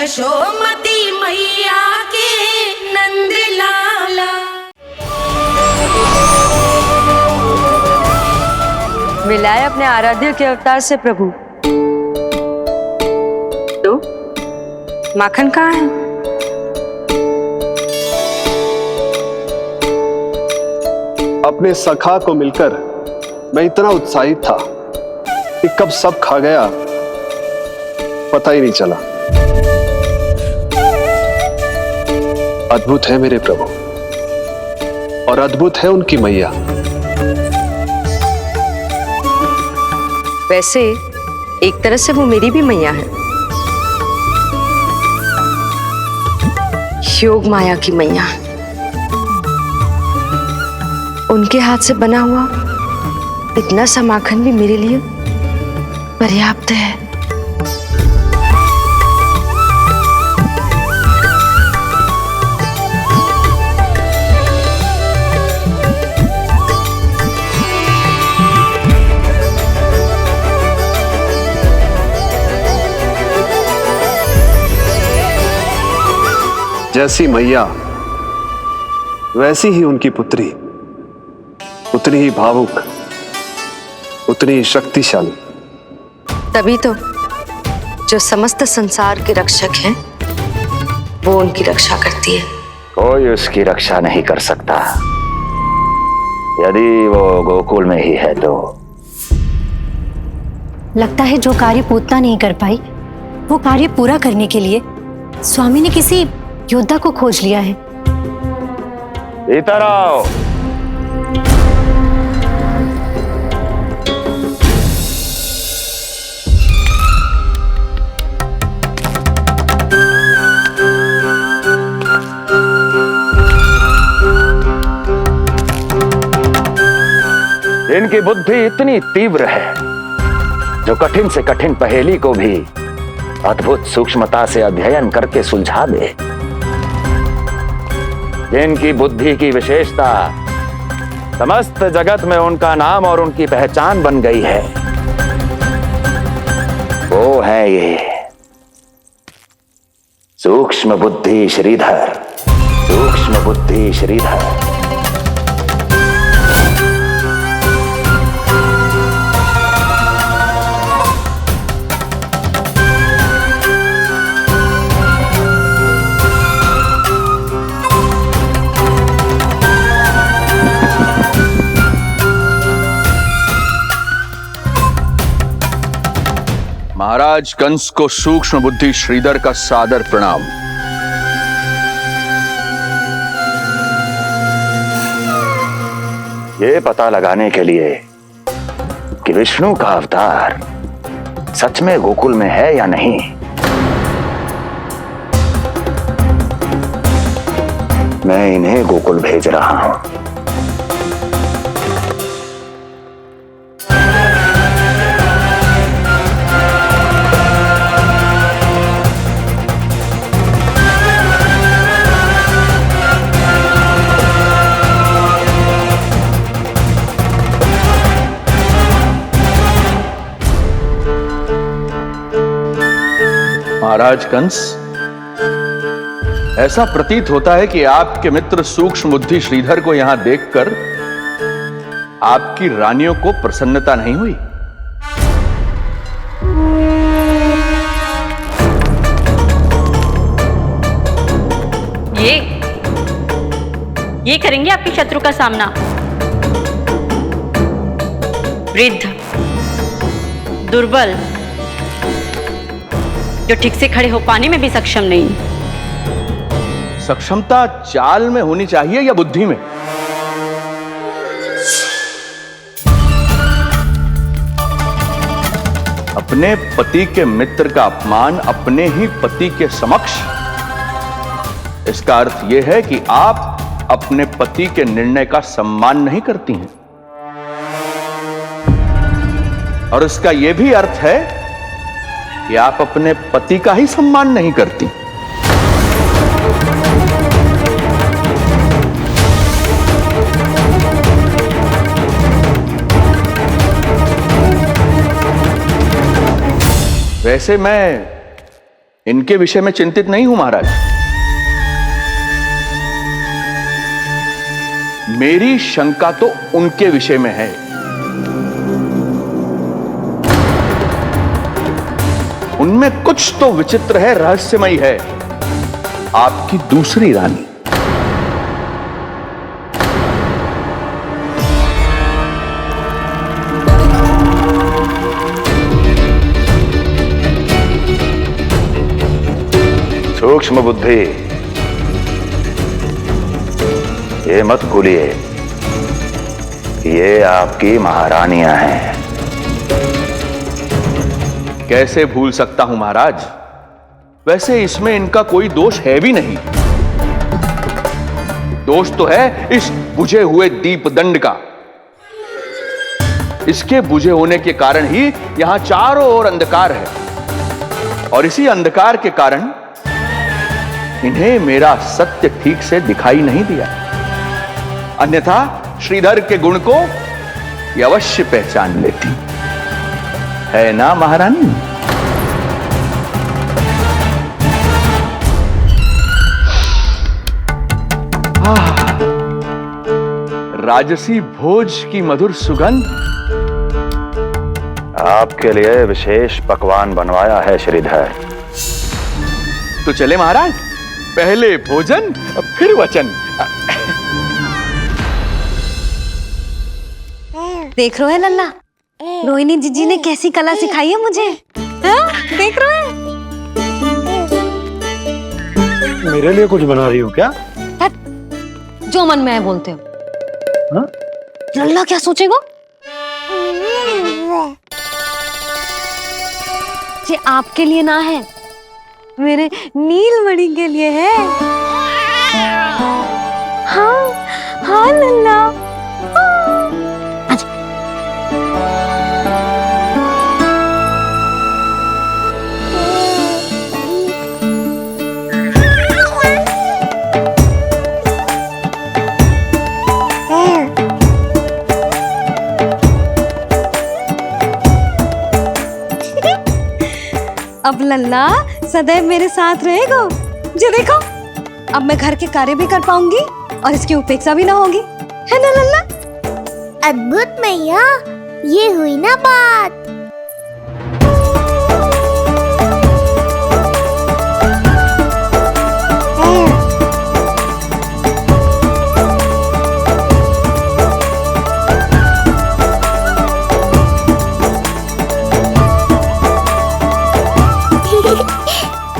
यशोमती मैया के नंद लाला। मिलाए अपने आराध्य के अवतार से प्रभु। तो माखन कहाँ है? अपने सखा को मिलकर मैं इतना उत्साहित था कि कब सब खा गया पता ही नहीं चला। अद्भुत है मेरे प्रभु और अद्भुत है उनकी मैया। वैसे एक तरह से वो मेरी भी मैया है, योग माया की मैया। उनके हाथ से बना हुआ इतना सा माखन भी मेरे लिए पर्याप्त है। जैसी मैया वैसी ही उनकी पुत्री, उतनी ही भावुक, उतनी ही शक्तिशाली। तभी तो जो समस्त संसार के रक्षक हैं वो उनकी रक्षा करती है। कोई उसकी रक्षा नहीं कर सकता यदि वो गोकुल में ही है तो। लगता है जो कार्य पूतना नहीं कर पाई वो कार्य पूरा करने के लिए स्वामी ने किसी योद्धा को खोज लिया है। इधर आओ। इनकी बुद्धि इतनी तीव्र है जो कठिन से कठिन पहेली को भी अद्भुत सूक्ष्मता से अध्ययन करके सुलझा दे। जिनकी बुद्धि की विशेषता समस्त जगत में उनका नाम और उनकी पहचान बन गई है, वो है ये सूक्ष्म बुद्धि श्रीधर। सूक्ष्म बुद्धि श्रीधर। महाराज कंस को सूक्ष्म बुद्धि श्रीधर का सादर प्रणाम। ये पता लगाने के लिए कि विष्णु का अवतार सच में गोकुल में है या नहीं, मैं इन्हें गोकुल भेज रहा हूं। महाराज कंस, ऐसा प्रतीत होता है कि आपके मित्र सूक्ष्म बुद्धि श्रीधर को यहां देखकर आपकी रानियों को प्रसन्नता नहीं हुई। ये करेंगे आपके शत्रु का सामना। वृद्ध, दुर्बल, जो ठीक से खड़े हो पाने में भी सक्षम नहीं। सक्षमता चाल में होनी चाहिए या बुद्धि में? अपने पति के मित्र का अपमान अपने ही पति के समक्ष, इसका अर्थ यह है कि आप अपने पति के निर्णय का सम्मान नहीं करती हैं। और इसका यह भी अर्थ है कि आप अपने पति का ही सम्मान नहीं करती। वैसे मैं इनके विषय में चिंतित नहीं हूं महाराज। मेरी शंका तो उनके विषय में है। उनमें कुछ तो विचित्र है, रहस्यमयी है। आपकी दूसरी रानी। सूक्ष्म बुद्धि, ये मत भूलिए ये आपकी महारानियां हैं। कैसे भूल सकता हूं महाराज? वैसे इसमें इनका कोई दोष है भी नहीं। दोष तो है इस बुझे हुए दीपदंड का। इसके बुझे होने के कारण ही यहां चारों ओर अंधकार है, और इसी अंधकार के कारण इन्हें मेरा सत्य ठीक से दिखाई नहीं दिया। अन्यथा श्रीधर के गुण को ये अवश्य पहचान लेती, है ना महारानी? राजसी भोज की मधुर सुगंध। आपके लिए विशेष पकवान बनवाया है श्रीधर। तो चले महाराज, पहले भोजन फिर वचन। देख रहे हो लल्ला, रोहिणी जीजी ने कैसी कला सिखाई है मुझे। हाँ? देख रहे हो? मेरे लिए कुछ बना रही हो क्या? जो मन में आए बोलते हो। हाँ? लल्ला क्या सोचेगा? ये आपके लिए ना है, मेरे नीलमणि के लिए है। हाँ हाँ लल्ला। अब लल्ला सदैव मेरे साथ रहेगा। जो देखो, अब मैं घर के कार्य भी कर पाऊंगी और इसकी उपेक्षा भी ना होगी, है ना लल्ला? अद्भुत मैया, ये हुई ना बात।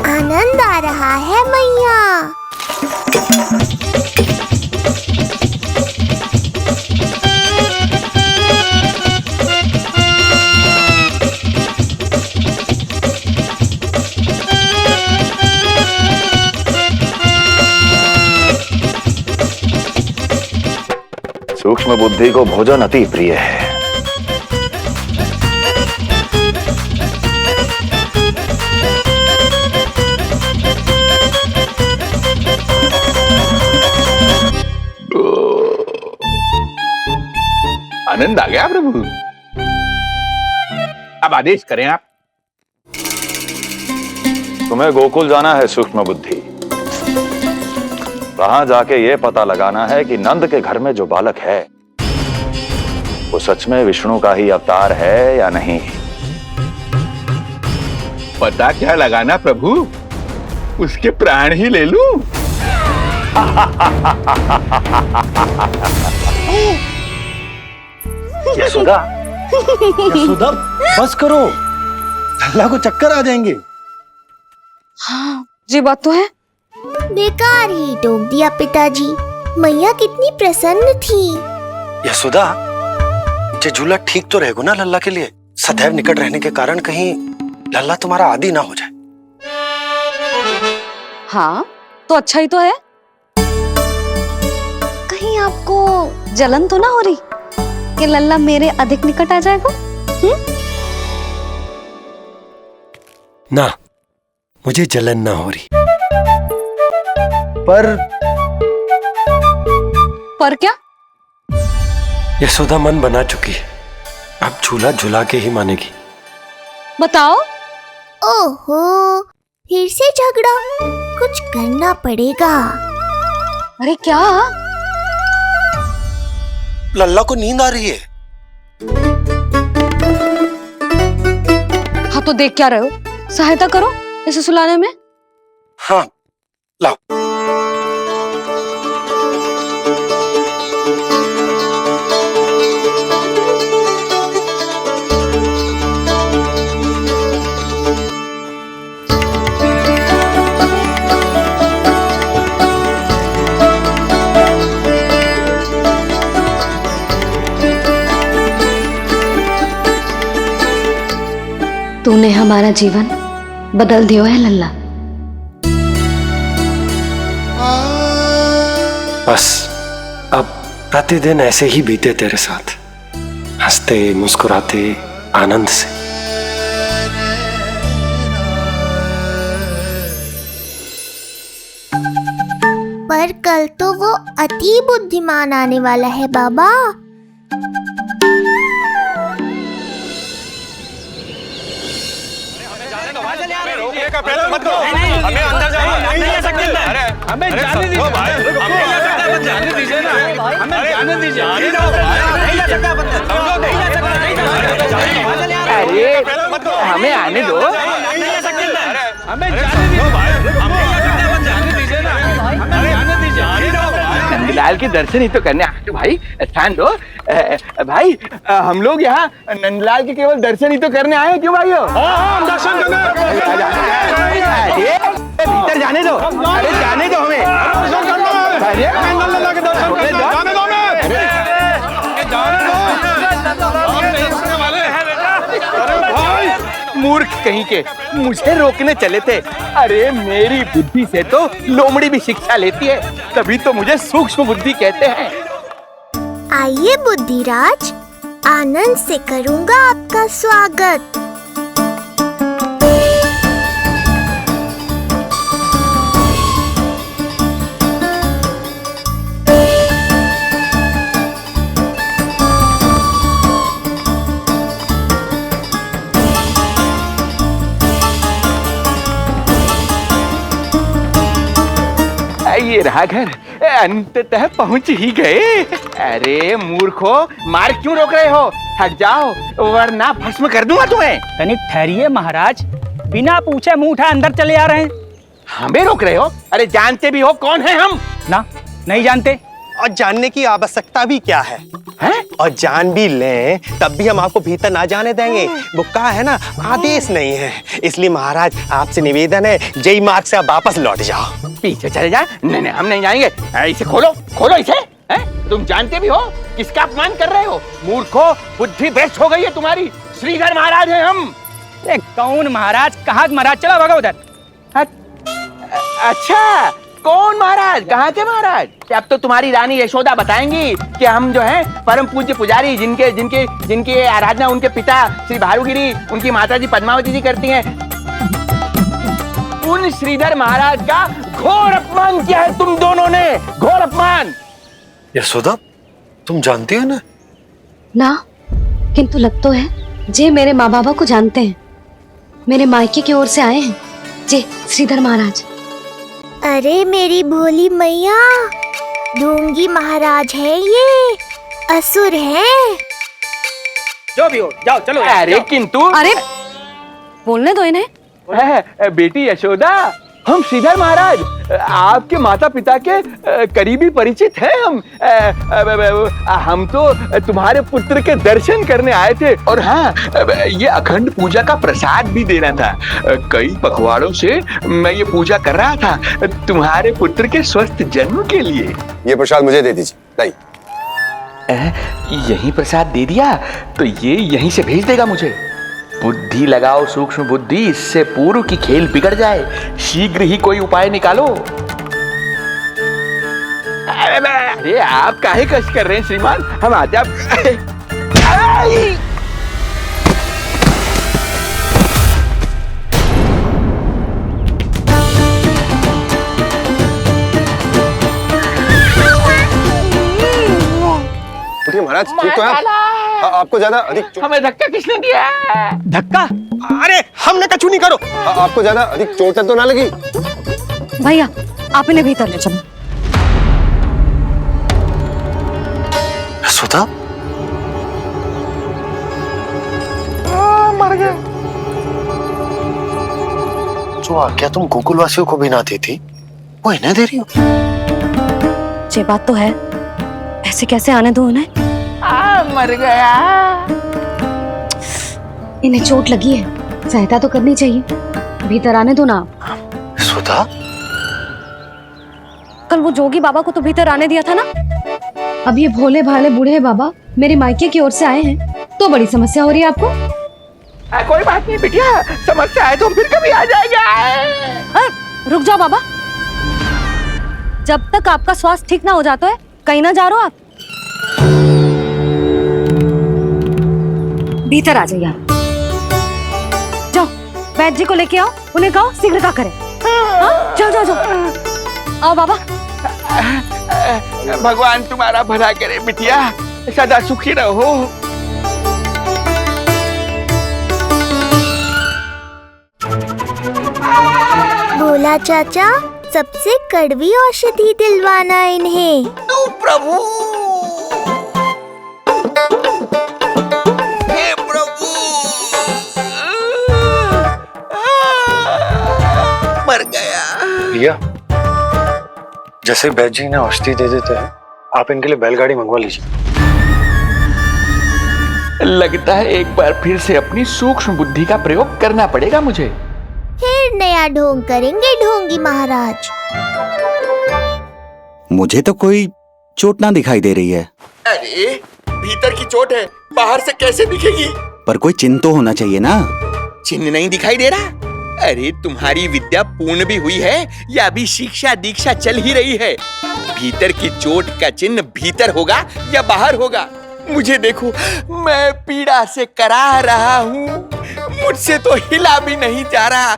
आनंद आ रहा है मैया। सूक्ष्म बुद्धि को भोजन अति प्रिय है। आनंद आ गया प्रभु। अब आदेश करें आप। तुम्हें गोकुल जाना है सूक्ष्म बुद्धि। वहां जाके ये पता लगाना है कि नंद के घर में जो बालक है वो सच में विष्णु का ही अवतार है या नहीं। पता क्या लगाना प्रभु? उसके प्राण ही ले लूं। यशोदा, यशोदा बस करो, लल्ला को चक्कर आ जाएंगे। हाँ ये बात तो है। बेकार ही टोक दिया पिताजी। मैया कितनी प्रसन्न थी। यशोदा, ये झूला ठीक तो रहेगा ना लल्ला के लिए? सदैव निकट रहने के कारण कहीं लल्ला तुम्हारा आदी ना हो जाए। हाँ तो अच्छा ही तो है। कहीं आपको जलन तो ना हो रही कि लल्ला मेरे अधिक निकट आ जाएगा? ना, मुझे जलन ना हो रही। पर क्या? यशोदा मन बना चुकी है, अब झूला झूला के ही मानेगी। बताओ। ओहो, फिर से झगड़ा? कुछ करना पड़ेगा। अरे क्या? लल्ला को नींद आ रही है। हाँ तो देख क्या रहे हो? सहायता करो इसे सुलाने में। हाँ लाओ। तूने हमारा जीवन बदल दिया है लल्ला। बस अब प्रतिदिन ऐसे ही बीते तेरे साथ, हंसते मुस्कुराते आनंद से। पर कल तो वो अति बुद्धिमान आने वाला है बाबा। हमें अंदर जाने नहीं सकते। अरे हमें जाने दीजिए भाई, हमें जाने दीजिए ना, हमें जाने दीजिए। नहीं जा सकता बंदा, नहीं जा सकता, नहीं जा सकता। अरे हमें आने दो। हमें जाने दीजिए भाई, हमें जाने दीजिए ना, हमें जाने दीजिए। नंदलाल के दर्शन ही तो करने आए थे भाई, स्थान दो। भाई हम लोग यहाँ नंदलाल के केवल दर्शन ही तो करने आए हैं, क्यों भाई? हम दर्शन करने। भीतर जाने दो। अरे जाने दो हमें। अरे लल्ला के दर्शन करने जाने दो हमें। अरे भाई मूर्ख कहीं के, मुझे रोकने चले थे। अरे मेरी बुद्धि से तो लोमड़ी भी शिक्षा लेती है, तभी तो मुझे सूक्ष्म बुद्धि कहते हैं। आइए बुद्धिराज, आनंद से करूंगा आपका स्वागत। ये रहा घर, अंततः पहुंच ही गए। अरे मूर्खो, मार क्यों रोक रहे हो? हट जाओ वरना भस्म कर दूंगा तुम्हें। तनिक ठहरिए महाराज, बिना पूछे मुंह उठा अंदर चले आ रहे हैं। हमें रोक रहे हो? अरे जानते भी हो कौन है हम? ना, नहीं जानते। और जानने की आवश्यकता भी क्या है? और जान भी लें तब भी हम आपको भीतर ना जाने देंगे। वो कहा है ना, आदेश नहीं है। इसलिए महाराज आपसे निवेदन है, जय मार्ग से आप वापस लौट जाओ। पीछे चले जा। नहीं हम नहीं जाएंगे। इसे खोलो, खोलो इसे। तुम जानते भी हो किसका अपमान कर रहे हो? मूर्खो, बुद्धि भ्रष्ट हो गई है तुम्हारी। श्रीधर महाराज हैं हम। कौन महाराज? कहाँ महाराज? चलो भगा उधर। अच्छा, कौन महाराज? कहाँ के महाराज? अब तो तुम्हारी रानी यशोदा बताएंगी कि हम जो हैं परम पूज्य पुजारी, जिनके जिनके जिनकी आराधना उनके पिता श्री भारुगिरी, उनकी माता जी पद्मावती जी करती हैं। उन श्रीधर महाराज का घोर अपमान किया है तुम दोनों ने, घोर अपमान। यशोदा, तुम जानती हो ना? ना, किंतु लग तो है जे मेरे माँ बाबा को जानते हैं। मेरे मायके की ओर से आए हैं जे श्रीधर महाराज। अरे मेरी भोली मैया, ढोंगी महाराज है ये, असुर है। जो भी हो, जाओ चलो। अरे किंतु, अरे बोलने दो इन्हें। बेटी यशोदा, हम श्रीधर महाराज आपके माता पिता के करीबी परिचित हैं। हम तो तुम्हारे पुत्र के दर्शन करने आए थे। और हाँ, ये अखंड पूजा का प्रसाद भी देना था। कई पखवाड़ों से मैं ये पूजा कर रहा था तुम्हारे पुत्र के स्वस्थ जन्म के लिए। ये प्रसाद मुझे दे दीजिए। यही प्रसाद दे दिया तो ये यहीं से भेज देगा मुझे। बुद्धि लगाओ सूक्ष्म बुद्धि, इससे पूर्व की खेल बिगड़ जाए। शीघ्र ही कोई उपाय निकालो। अरे आप काहे कष्ट कर रहे हैं श्रीमान? हम आते आप। महाराज ठीक तो है? आपको ज्यादा अधिक हमें धक्का किसने दिया? धक्का? अरे हमने कछु नहीं करो। आपको ज्यादा अधिक चोट तो ना लगी? भैया आप इन्हें भीतर ले चलो। सुधा मर गया। जो आज्ञा तुम गोकुलवासियों को भी ना दी थी वो इन्हें दे रही हो? ये बात तो है, ऐसे कैसे आने दो उन्हें? मर गया। इन्हें चोट लगी है, सहायता तो करनी चाहिए, भीतर आने दो ना। सुधा कल वो जोगी बाबा को तो भीतर आने दिया था ना। अब ये भोले भाले बूढ़े बाबा मेरे मायके की ओर से आए हैं तो बड़ी समस्या हो रही है आपको। कोई बात नहीं बिटिया, समस्या है तो फिर कभी आ जाएगा। रुक जाओ बाबा, जब तक आपका स्वास्थ्य ठीक ना हो जाता है कहीं ना जा रहे हो आप। भीतर आ जाइए आप। जाओ वैद्य जी को लेके आओ, उन्हें कहो शीघ्रता करें। हाँ? जाओ जाओ जाओ, आओ बाबा। भगवान तुम्हारा भला करे बिटिया, सदा सुखी रहो। बोला चाचा सबसे कड़वी औषधि दिलवाना इन्हें। तू प्रभु, हे प्रभु, मर गया। भैया जैसे वैद्य जी ने औषधि दे देते हैं, आप इनके लिए बैलगाड़ी मंगवा लीजिए। लगता है एक बार फिर से अपनी सूक्ष्म बुद्धि का प्रयोग करना पड़ेगा मुझे। फिर नया ढोंग करेंगे ढोंगी महाराज। मुझे तो कोई चोट ना दिखाई दे रही है। अरे भीतर की चोट है, बाहर से कैसे दिखेगी? पर कोई चिन्ह तो होना चाहिए ना। चिन्ह नहीं दिखाई दे रहा? अरे तुम्हारी विद्या पूर्ण भी हुई है या अभी शिक्षा दीक्षा चल ही रही है? भीतर की चोट का चिन्ह भीतर होगा या बाहर होगा? मुझे देखो, मैं पीड़ा से करा रहा हूँ, मुझसे तो हिला भी नहीं जा रहा।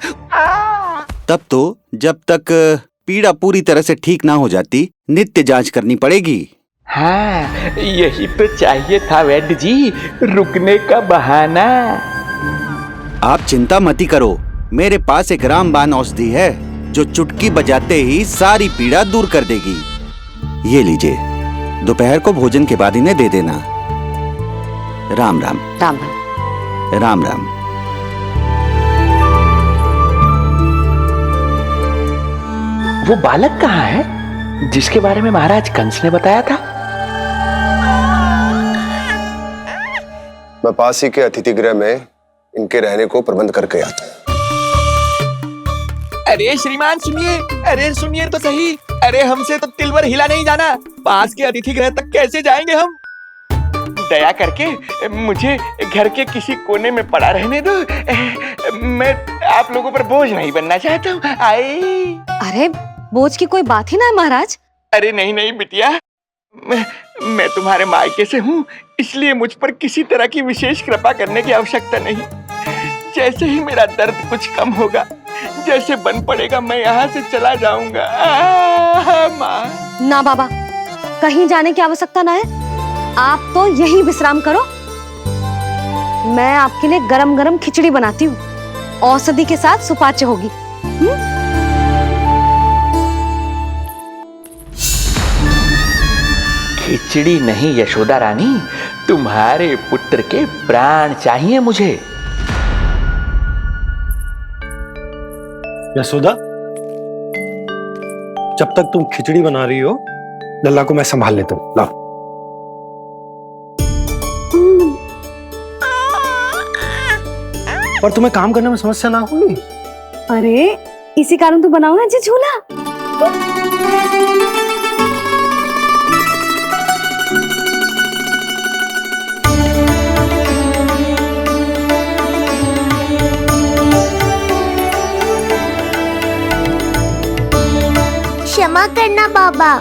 तब तो जब तक पीड़ा पूरी तरह से ठीक ना हो जाती नित्य जांच करनी पड़ेगी। हाँ, यही तो चाहिए था वैद्य जी, रुकने का बहाना। आप चिंता मती करो, मेरे पास एक रामबाण औषधि है जो चुटकी बजाते ही सारी पीड़ा दूर कर देगी। ये लीजिए, दोपहर को भोजन के बाद इन्हें दे देना। राम राम। राम राम। राम राम। वो बालक कहाँ है जिसके बारे में महाराज कंस ने बताया था? मैं पास ही के अतिथि गृह में इनके रहने को प्रबंध करके आता हूँ। अरे श्रीमान सुनिए, अरे सुनिए तो सही। अरे हमसे तो तिलवर हिला नहीं जाना, पास के अतिथि गृह तक कैसे जाएंगे हम? दया करके मुझे घर के किसी कोने में पड़ा रहने दो, मैं आप लोगों पर बोझ नहीं बनना चाहता हूँ। अरे बोझ की कोई बात ही ना है महाराज। अरे नहीं नहीं बिटिया, मैं तुम्हारे मायके से हूँ, इसलिए मुझ पर किसी तरह की विशेष कृपा करने की आवश्यकता नहीं। जैसे ही मेरा दर्द कुछ कम होगा, जैसे बन पड़ेगा, मैं यहाँ से चला जाऊंगा। माँ। ना बाबा, कहीं जाने की आवश्यकता ना है, आप तो यही विश्राम करो। मैं आपके लिए गरम गरम खिचड़ी बनाती हूँ, औषधि के साथ सुपाच्य होगी। खिचड़ी नहीं यशोदा रानी, तुम्हारे पुत्र के प्राण चाहिए मुझे। यशोदा, जब तक तुम खिचड़ी बना रही हो, लल्ला को मैं संभाल लेता हूँ। लाओ। पर तुम्हें काम करने में समस्या ना होगी? अरे इसी कारण तो बनाओ ना जी झूला। क्षमा करना बाबा,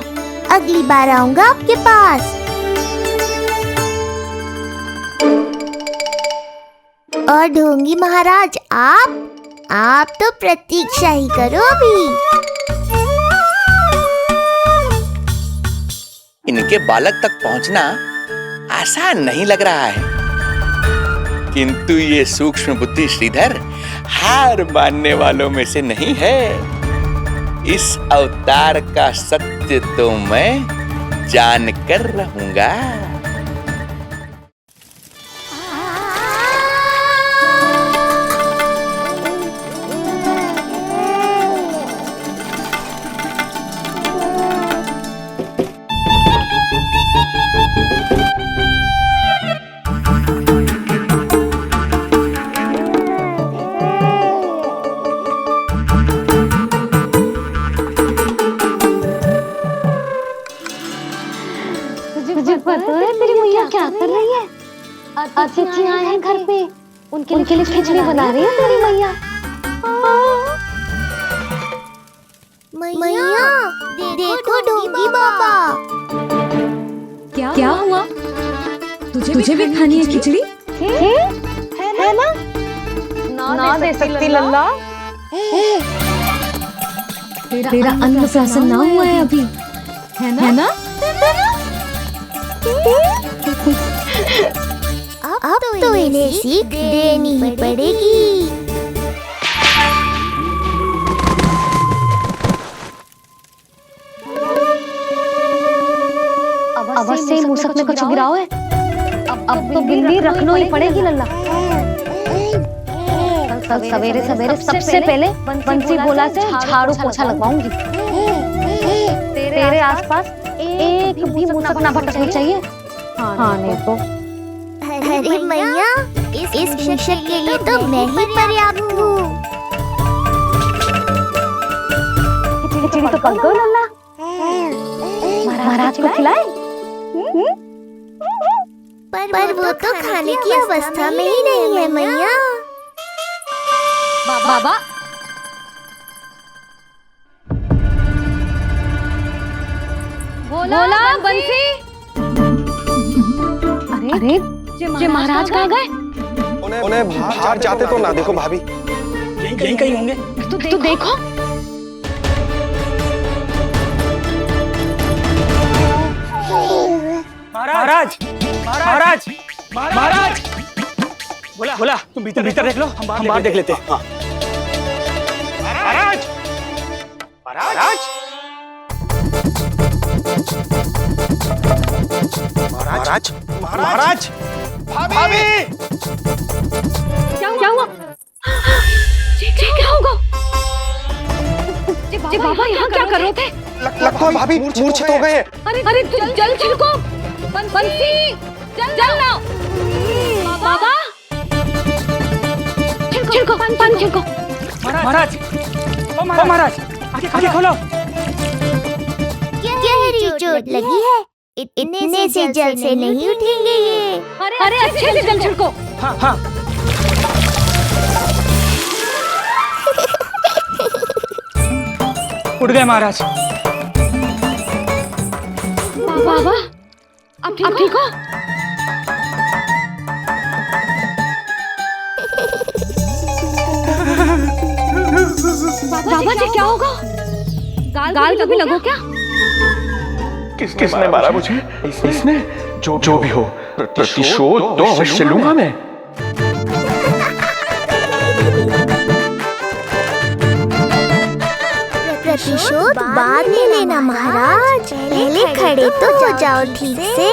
अगली बार आऊंगा आपके पास। और ढोंगी महाराज, आप तो प्रतीक्षा ही करो अभी। इनके बालक तक पहुंचना आसान नहीं लग रहा है। किंतु ये सूक्ष्म बुद्धि श्रीधर हार मानने वालों में से नहीं है। इस अवतार का सत्य तो मैं जानकर रहूंगा। तुझे पता है तेरी मैया क्या कर रही है? अतिथि आए हैं घर पे, उनके लिए खिचड़ी बना रही है तेरी मैया। मैया देखो ढोंगी बाबा। क्या हुआ? तुझे भी खानी है खिचड़ी? है ना? ना दे सकती लल्ला। तेरा अन्नप्राशन ना हुआ है अभी, है ना? अब तो इन्हें सीख देनी ही पड़ेगी। अवश्य ही मूसक में कुछ गिराओ है। अब तो बिल्ली रखनो ही पड़ेगी लल्ला। कल सवेरे सवेरे सबसे पहले बंसी बोला से झाड़ू पोछा लगवाऊंगी। तेरे आसपास एक भी मूसक ना भटकना चाहिए। हाँ नहीं तो। अरे मैया, इस मिशन के लिए तो मैं ही पर्याप्त हूँ। खिचड़ी तो पक गई लल्ला। महाराज को खिलाए? पर वो तो खाने की अवस्था में ही नहीं है मैया। बाबा बोला बंसी। अरे जे महाराज कहाँ गए? उन्हें बाहर जाते तो ना देखो भाभी। यहीं कहीं होंगे। तू देखो। महाराज महाराज महाराज। बोला तुम भीतर देख लो, हम बाहर देख लेते हैं। महाराज महाराज महाराज महाराज भाभी। क्या हुआ? क्या होगा? बाबा यहाँ क्या कर रहे थे? लगता है भाभी मूर्छित हो गए। अरे जल छिड़को। बंसी जल लाओ। बाबा छिड़को, पानी छिड़को। महाराज ओ महाराज, आंखें खोलो। गहरी चोट लगी है, इतने से जल से नहीं उठेंगे ये। अरे अच्छे से जल छिड़को। हाँ। उठ गए महाराज। बाबा अब ठीक हो? बाबा जी क्या होगा? गाल कभी लगो क्या? किसने मारा मुझे? इसने? जो भी हो, प्रतिशोध तो अवश्य लूंगा मैं। प्रतिशोध बाद में लेना महाराज, पहले खड़े तो हो जाओ ठीक से।